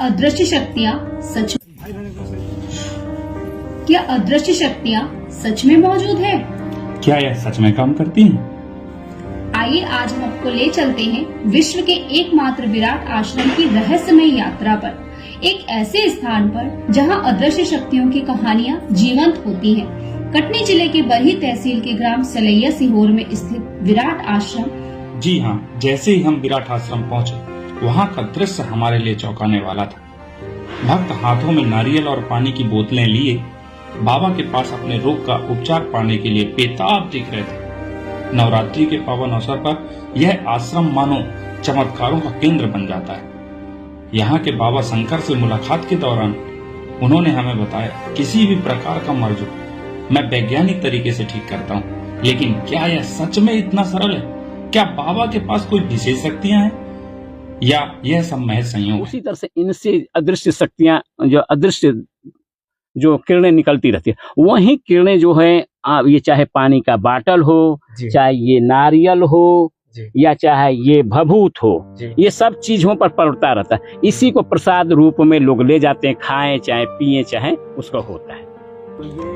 अदृश्य शक्तियाँ सच क्या अदृश्य शक्तियाँ सच में मौजूद है? क्या यह सच में काम करती हैं? आइए आज हम आपको ले चलते हैं विश्व के एकमात्र विराट आश्रम की रहस्यमय यात्रा पर, एक ऐसे स्थान पर जहां अदृश्य शक्तियों की कहानियां जीवंत होती हैं। कटनी जिले के बरही तहसील के ग्राम सलैया सीहोर में स्थित विराट आश्रम। जी हाँ, जैसे ही हम विराट आश्रम पहुँचे, वहाँ का दृश्य हमारे लिए चौंकाने वाला था। भक्त हाथों में नारियल और पानी की बोतलें लिए बाबा के पास अपने रोग का उपचार पाने के लिए बेताब दिख रहे थे। नवरात्रि के पावन अवसर पर यह आश्रम मानो चमत्कारों का केंद्र बन जाता है। यहाँ के बाबा शंकर से मुलाकात के दौरान उन्होंने हमें बताया, किसी भी प्रकार का मर्ज हो मैं वैज्ञानिक तरीके से ठीक करता हूँ, लेकिन क्या यह सच में इतना सरल है? क्या बाबा के पास कोई विशेष शक्तियाँ हैं या यह सब महज संयोग? उसी तरह से इनसे अदृश्य शक्तियां, जो अदृश्य जो किरणें निकलती रहती है, वही किरणें जो है ये चाहे पानी का बाटल हो, चाहे ये नारियल हो, या चाहे ये भभूत हो, ये सब चीजों पर पड़ता रहता है। इसी को प्रसाद रूप में लोग ले जाते हैं, खाएं चाहे पिए चाहे उसका होता है।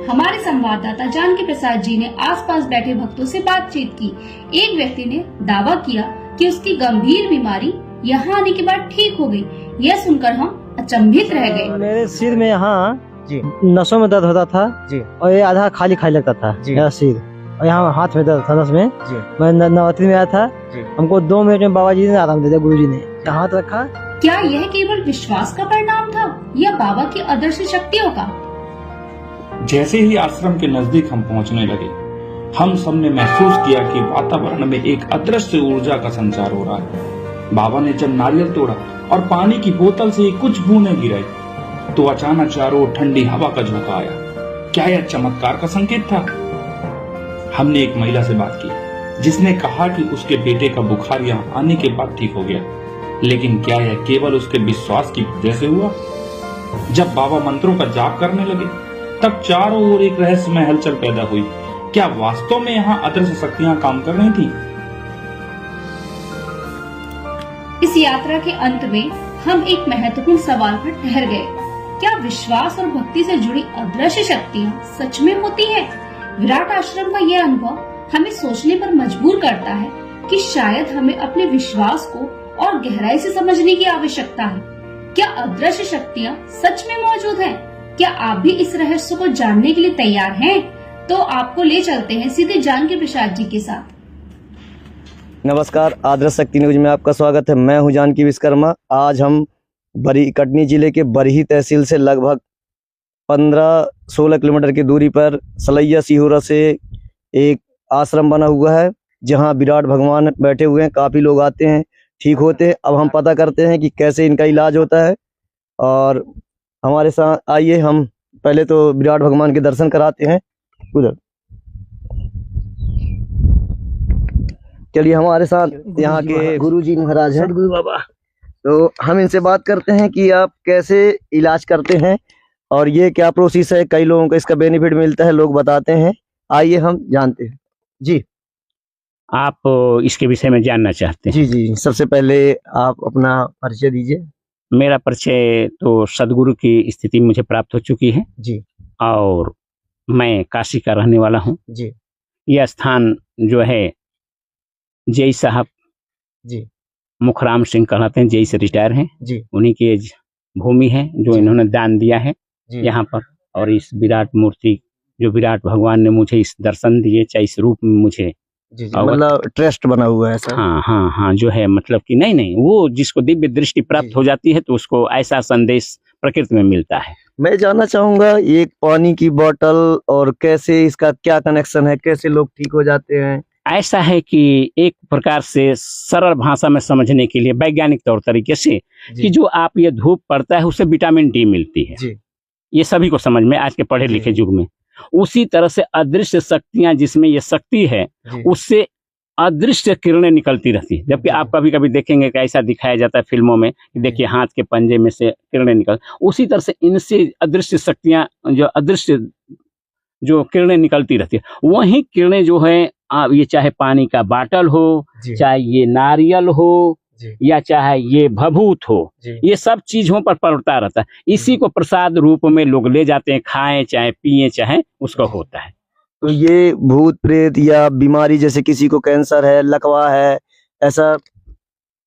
हमारे संवाददाता जानकी प्रसाद जी ने आसपास बैठे भक्तों से बातचीत की। एक व्यक्ति ने दावा किया कि उसकी गंभीर बीमारी यहाँ आने के बाद ठीक हो गई। यह सुनकर हम अचंभित रह गए। मेरे सिर में यहाँ नसों में दर्द होता था जी, और ये आधा खाली खाली लगता था मेरा सिर, और यहाँ हाथ में दर्द था नस में जी। मैं नवरात्रि में आया था जी। हमको 2 मिनट में बाबा जी ने आराम दे दिया, गुरु जी ने हाथ रखा। क्या यह केवल विश्वास का परिणाम था या बाबा की अदृश्य शक्तियों का? जैसे ही आश्रम के नजदीक हम पहुंचने लगे, हम सबने महसूस किया कि वातावरण में एक अदृश्य ऊर्जा का संचार हो रहा है। बाबा ने जब नारियल तोड़ा और पानी की बोतल से कुछ बूंदें गिराई, तो अचानक चारों ओर ठंडी हवा का झोंका आया। क्या यह चमत्कार का संकेत था? हमने एक महिला से बात की, जिसने कहा कि उसके बेटे का बुखार यहाँ आने के बाद ठीक हो गया, लेकिन क्या यह केवल उसके विश्वास की वजह से हुआ? जब बाबा मंत्रों का जाप करने लगे, तब चारों ओर एक रहस्यमय हलचल पैदा हुई। क्या वास्तव में यहाँ अदृश्य शक्तियाँ काम कर रही थी? इस यात्रा के अंत में हम एक महत्वपूर्ण सवाल पर ठहर गए। क्या विश्वास और भक्ति से जुड़ी अदृश्य शक्तियाँ सच में होती है? विराट आश्रम का यह अनुभव हमें सोचने पर मजबूर करता है कि शायद हमें अपने विश्वास को और गहराई से समझने की आवश्यकता है। क्या अदृश्य शक्तियाँ सच में मौजूद हैं? क्या आप भी इस रहस्य को जानने के लिए तैयार हैं? तो आपको ले चलते हैं सीधे जानकी प्रसाद जी के साथ। नमस्कार, अदृश्य शक्ति न्यूज में आपका स्वागत है। मैं हूं जानकी विश्वकर्मा। आज हम कटनी जिले के बरही तहसील से लगभग 15-16 किलोमीटर की दूरी पर सलैया सीहोर से एक आश्रम बना हुआ है, जहां विराट भगवान बैठे हुए हैं। काफी लोग आते हैं, ठीक होते हैं। अब हम पता करते हैं कि कैसे इनका इलाज होता है, और हमारे साथ आइए, हम पहले तो विराट भगवान के दर्शन कराते हैं। उधर चलिए, हमारे साथ यहाँ के गुरुजी महाराज हैं, सदगुरु बाबा। तो हम इनसे बात करते हैं कि आप कैसे इलाज करते हैं और ये क्या प्रोसेस है। कई लोगों को इसका बेनिफिट मिलता है, लोग बताते हैं। आइए हम जानते हैं जी। आप इसके विषय में जानना चाहते हैं? जी जी, सबसे पहले आप अपना परिचय दीजिए। मेरा परिचय तो सदगुरु की स्थिति मुझे प्राप्त हो चुकी है जी, और मैं काशी का रहने वाला हूँ जी। यह स्थान जो है जय साहब जी, मुखराम सिंह कहलाते हैं, जय से रिटायर हैं जी, उन्हीं की भूमि है जो इन्होंने दान दिया है यहाँ पर। और इस विराट मूर्ति जो विराट भगवान ने मुझे इस दर्शन दिए, चाहे इस रूप में मुझे जी, जी, मतलब ट्रस्ट बना हुआ है सर। हाँ हाँ हाँ, जो है मतलब कि नहीं, वो जिसको दिव्य दृष्टि प्राप्त हो जाती है तो उसको ऐसा संदेश प्रकृति में मिलता है। मैं जानना चाहूंगा, एक पानी की बोतल और कैसे इसका क्या कनेक्शन है, कैसे लोग ठीक हो जाते हैं? ऐसा है कि एक प्रकार से सरल भाषा में समझने के लिए वैज्ञानिक तौर तरीके से कि जो आप ये धूप पड़ता है उससे विटामिन डी मिलती है जी। ये सभी को समझ में, आज के पढ़े लिखे युग में। उसी तरह से अदृश्य शक्तियां जिसमें ये शक्ति है, उससे अदृश्य किरणें निकलती रहती है। जबकि आप कभी कभी देखेंगे कि ऐसा दिखाया जाता है फिल्मों में कि देखिए हाथ के पंजे में से किरणें निकल, उसी तरह से इनसे अदृश्य शक्तियां, जो अदृश्य जो किरणें निकलती रहती है, वही किरणें जो है ये चाहे पानी का बाटल हो, चाहे ये नारियल हो, या चाहे ये भभूत हो, ये सब चीजों पर पड़ता रहता है। इसी को प्रसाद रूप में लोग ले जाते हैं, खाएं चाहे पिए चाहे उसका होता है। तो ये भूत प्रेत या बीमारी, जैसे किसी को कैंसर है, लकवा है, ऐसा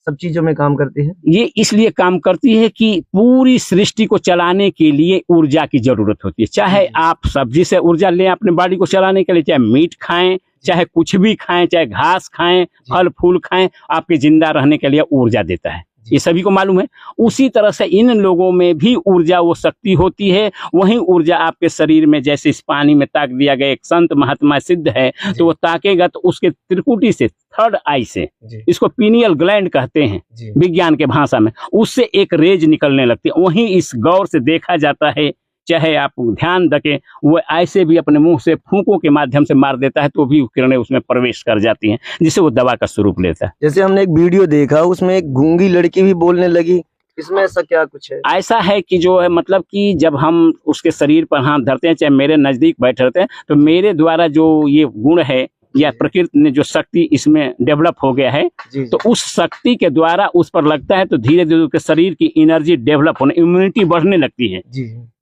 सब चीजों में काम करती है। ये इसलिए काम करती है कि पूरी सृष्टि को चलाने के लिए ऊर्जा की जरूरत होती है। चाहे आप सब्जी से ऊर्जा लें अपने बॉडी को चलाने के लिए, चाहे मीट खाएं, चाहे कुछ भी खाएं, चाहे घास खाएं, फल फूल खाएं, आपके जिंदा रहने के लिए ऊर्जा देता है। ये सभी को मालूम है। उसी तरह से इन लोगों में भी ऊर्जा वो शक्ति होती है। वही ऊर्जा आपके शरीर में, जैसे इस पानी में ताक दिया गया, एक संत महात्मा सिद्ध है तो वो ताकेगा तो उसके त्रिकुटी से, थर्ड आई से, इसको पीनियल ग्लैंड कहते हैं विज्ञान के भाषा में, उससे एक रेज निकलने लगती है। वहीं इस गौर से देखा जाता है, चाहे आप ध्यान रखें, वो ऐसे भी अपने मुंह से फूंकों के माध्यम से मार देता है तो भी किरणें उसमें प्रवेश कर जाती हैं, जिससे वो दवा का स्वरूप लेता है। जैसे हमने एक वीडियो देखा, उसमें एक गूंगी लड़की भी बोलने लगी, इसमें ऐसा क्या कुछ है? ऐसा है कि जो है मतलब कि जब हम उसके शरीर पर हाथ धरते हैं, चाहे मेरे नजदीक बैठे रहते हैं, तो मेरे द्वारा जो ये गुण है या प्रकृति ने जो शक्ति इसमें डेवलप हो गया है, तो उस शक्ति के द्वारा उस पर लगता है तो धीरे धीरे उसके शरीर की एनर्जी डेवलप होने, इम्यूनिटी बढ़ने लगती है।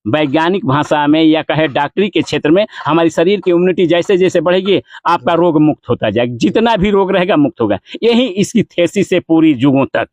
वैज्ञानिक भाषा में या कहे डॉक्टरी के क्षेत्र में, हमारी शरीर की इम्यूनिटी जैसे जैसे बढ़ेगी आपका रोग मुक्त होता जाएगा, जितना भी रोग रहेगा मुक्त होगा। यही इसकी थेसिस है पूरी युगों तक।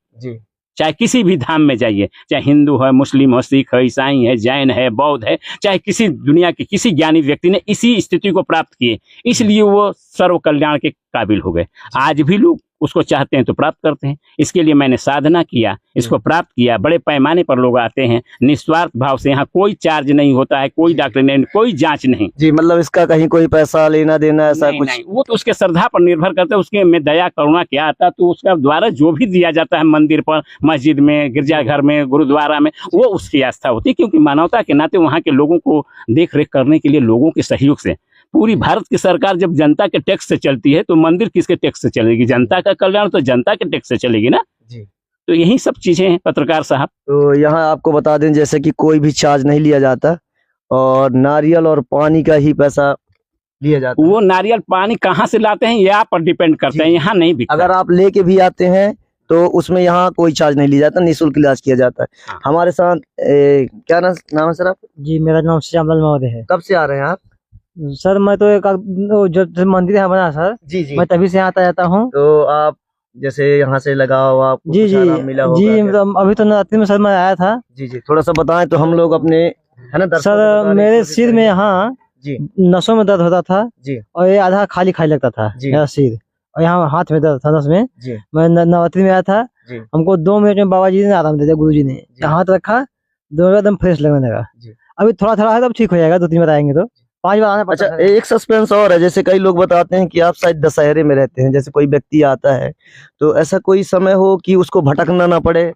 चाहे किसी भी धाम में जाइए, चाहे हिंदू है, मुस्लिम है, सिख है, ईसाई है, जैन है, बौद्ध है, चाहे किसी दुनिया के किसी ज्ञानी व्यक्ति ने इसी स्थिति को प्राप्त किए, इसलिए वो सर्व कल्याण के काबिल हो गए। आज भी लोग उसको चाहते हैं तो प्राप्त करते हैं। इसके लिए मैंने साधना किया, इसको प्राप्त किया। बड़े पैमाने पर लोग आते हैं निस्वार्थ भाव से। यहाँ कोई चार्ज नहीं होता है, कोई डॉक्टर नहीं, कोई जांच नहीं। जी, मतलब इसका कहीं कोई पैसा लेना देना ऐसा कुछ नहीं, वो तो उसके श्रद्धा पर निर्भर करता है। उसके में दया करुणा क्या आता तो उसका द्वारा जो भी दिया जाता है मंदिर पर, मस्जिद में, गिरजाघर में, गुरुद्वारा में, वो उसकी आस्था होती है। क्योंकि मानवता के नाते वहाँ के लोगों को देख रेख करने के लिए लोगों के सहयोग से, पूरी भारत की सरकार जब जनता के टैक्स से चलती है तो मंदिर किसके टैक्स से चलेगी? जनता का कल्याण तो जनता के टैक्स से चलेगी ना। तो यही सब चीजें हैं पत्रकार साहब। तो यहाँ आपको बता दें जैसे कि कोई भी चार्ज नहीं लिया जाता और नारियल और पानी का ही पैसा लिया जाता है। वो नारियल पानी कहाँ से लाते हैं ये आप पर डिपेंड करते हैं, यहाँ नहीं बिकता। अगर आप लेके भी आते हैं तो उसमें यहाँ कोई चार्ज नहीं लिया जाता, निःशुल्क इलाज किया जाता है। हमारे साथ क्या नाम है सर आप? जी, मेरा नाम श्यामलाल महोदय है। कब से आ रहे हैं आप? सर मैं तो जब मंदिर यहाँ बना सर, जी मैं तभी से आता जाता हूँ। तो आप जैसे यहाँ से लगा हुआ आपको जी कुछ जी आराम मिला होगा? जी, मतलब अभी तो नवरात्रि में सर मैं आया था। जी, थोड़ा सा बताएं तो हम लोग अपने, है ना सर, मेरे सिर में यहाँ नसों में दर्द होता था जी, और ये आधा खाली खाली लगता था मेरा सिर, और यहाँ हाथ में दर्द था नस में। मैं नवरात्रि में आया था, हमको 2 मिनट में बाबा जी ने आराम दे दिया। गुरु जी ने हाथ रखा, दोनों एकदम फ्रेश लगने लगा। अभी थोड़ा थोड़ा है, तब ठीक हो जाएगा। 2-3 बार आएंगे तो 5 बार आना पड़ता है। अच्छा, एक सस्पेंस और है, जैसे कई लोग बताते हैं कि आप शायद दशहरे में रहते हैं। जैसे कोई व्यक्ति आता है तो ऐसा कोई समय हो कि उसको भटकना ना पड़े,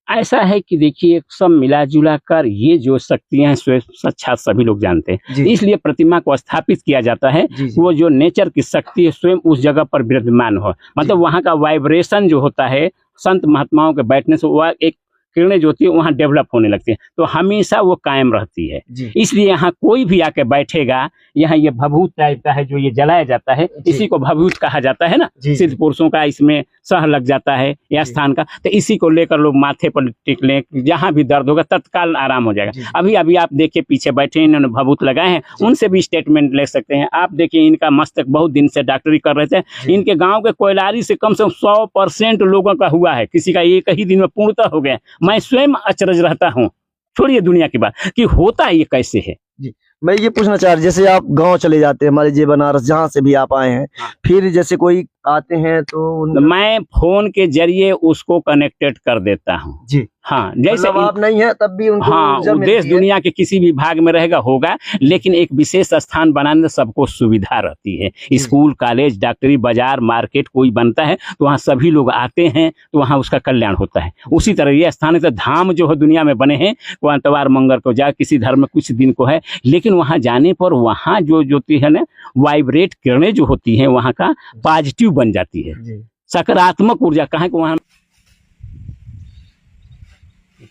ऐसा है कि देखिए सब मिला जुला कर ये जो शक्तियां स्वयं साक्षात सभी लोग जानते हैं, इसलिए प्रतिमा को स्थापित किया जाता है। वो जो नेचर की शक्ति है स्वयं उस जगह पर विराजमान हो, मतलब वहाँ का वाइब्रेशन जो होता है संत महात्माओं के बैठने से वह एक किरणें जो होती है वहाँ डेवलप होने लगती है, तो हमेशा वो कायम रहती है। इसलिए यहाँ कोई भी आके बैठेगा, यहाँ ये भभूत टाइप का है जो ये जलाया जाता है, इसी को भभूत कहा जाता है ना। सिद्ध पुरुषों का इसमें सह लग जाता है या स्थान का, तो इसी को लेकर लोग माथे पर टिक लें, जहाँ भी दर्द होगा तत्काल आराम हो जाएगा। अभी अभी आप देखिए पीछे बैठे इन्होंने भभूत लगाए हैं, उनसे भी स्टेटमेंट ले सकते हैं। आप देखिए इनका मस्तक बहुत दिन से डॉक्टरी कर रहे थे, इनके गाँव के कोयलारी से कम 100% लोगों का हुआ है, किसी का एक ही दिन में पूर्णतः हो गया। मैं स्वयं अचरज रहता हूँ, छोड़िए दुनिया की बात कि होता है ये कैसे है। जी, मैं ये पूछना चाह रहा, जैसे आप गांव चले जाते हैं, मान लीजिए बनारस, जहाँ से भी आप आए हैं, फिर जैसे कोई आते हैं तो मैं फोन के जरिए उसको कनेक्टेड कर देता हूँ। जी हाँ, जैसे मतलब आप नहीं है तब भी उनको हाँ, देश दुनिया के किसी भी भाग में रहेगा होगा, लेकिन एक विशेष स्थान बनाने में सबको सुविधा रहती है। स्कूल, कॉलेज, डॉक्टरी, बाजार, मार्केट कोई बनता है तो वहाँ सभी लोग आते हैं, तो वहाँ उसका कल्याण होता है। उसी तरह ये स्थान है, तो धाम जो है दुनिया में बने हैं, वो अंतवार मंगल को जा, किसी धर्म में कुछ दिन को है, लेकिन वहाँ जाने पर वहाँ जो होती है ना वाइब्रेट किरणें जो होती हैं वहाँ का पॉजिटिव बन जाती है, सकारात्मक ऊर्जा। कहाँ को वहाँ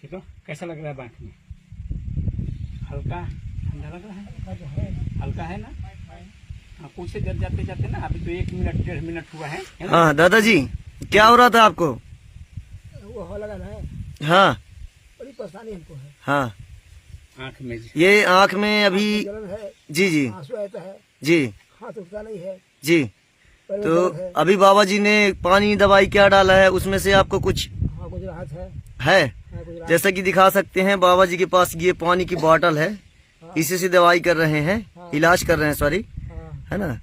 तो कैसा लग रहा है? बाकी में हल्का ठंडा लग रहा है, हल्का है ना। हाँ, कुछ से जब जाते जाते ना, अभी तो 1 मिनट 1.5 मिनट हुआ है। हाँ दादाजी, क्या हो रहा था आपको? हमको हवा लगाना है, हाँ बड़ी परेशानी हमको है। हाँ आँख में ये आँख में अभी जलन है, जी जी आंसू आता है, जी हाथ उठता नहीं है, जी। पैर में तो दर्द है। अभी बाबा जी ने पानी दवाई क्या डाला है उसमें से आपको कुछ हाँ कुछ राहत है, है? हाँ, कुछ राहत जैसा कि दिखा सकते हैं बाबा जी के पास ये पानी की बोतल है, इसी से दवाई कर रहे हैं, इलाज कर रहे हैं, सॉरी, हाँ, है ना।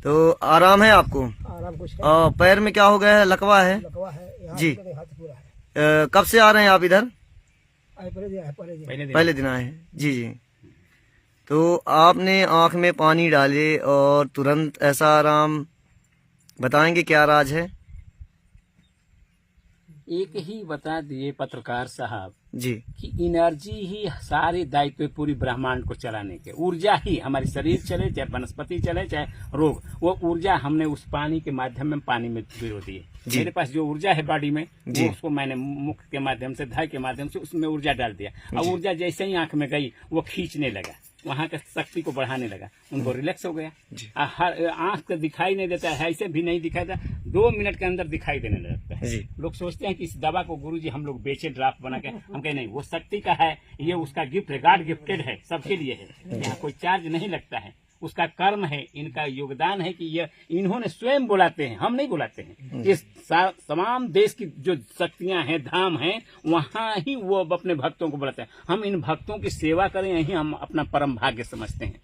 तो आराम है आपको? आराम कुछ है, और पैर में क्या हो गया है? लकवा है लकवा है, यहाँ जी। पे हाथ पूरा है। कब से आ रहे हैं आप इधर? पहले दिन है, पहले दिन। पहले दिन आए हैं जी जी। तो आपने आंख में पानी डाले और तुरंत ऐसा आराम, बताएंगे क्या राज है? एक ही बता दिए पत्रकार साहब जी कि एनर्जी ही सारे दायित्व पूरी ब्रह्मांड को चलाने के, ऊर्जा ही हमारे शरीर चले, चाहे वनस्पति चले, चाहे रोग, वो ऊर्जा हमने उस पानी के माध्यम में पानी में भिगो दी है। मेरे पास जो ऊर्जा है बॉडी में, वो उसको मैंने मुख के माध्यम से, धै के माध्यम से उसमें ऊर्जा डाल दिया, और ऊर्जा जैसे ही आंख में गई वो खींचने लगा, वहां के शक्ति को बढ़ाने लगा, उनको रिलैक्स हो गया। हर आंख को दिखाई नहीं देता है, ऐसे भी नहीं दिखाई देता, 2 मिनट के अंदर दिखाई देने लगता है। लोग सोचते हैं कि इस दवा को गुरुजी हम लोग बेचे ड्राफ्ट बना के, हम कहे नहीं, वो शक्ति का है, ये उसका गिफ्ट है, गॉड गिफ्टेड है, सबके लिए है, यहाँ कोई चार्ज नहीं लगता है, उसका कर्म है, इनका योगदान है कि ये इन्होंने स्वयं बुलाते हैं, हम नहीं बुलाते हैं। इस तमाम देश की जो शक्तियां हैं, धाम हैं, वहां ही वो अपने भक्तों को बुलाते हैं। हम इन भक्तों की सेवा करें, यही हम अपना परम भाग्य समझते हैं।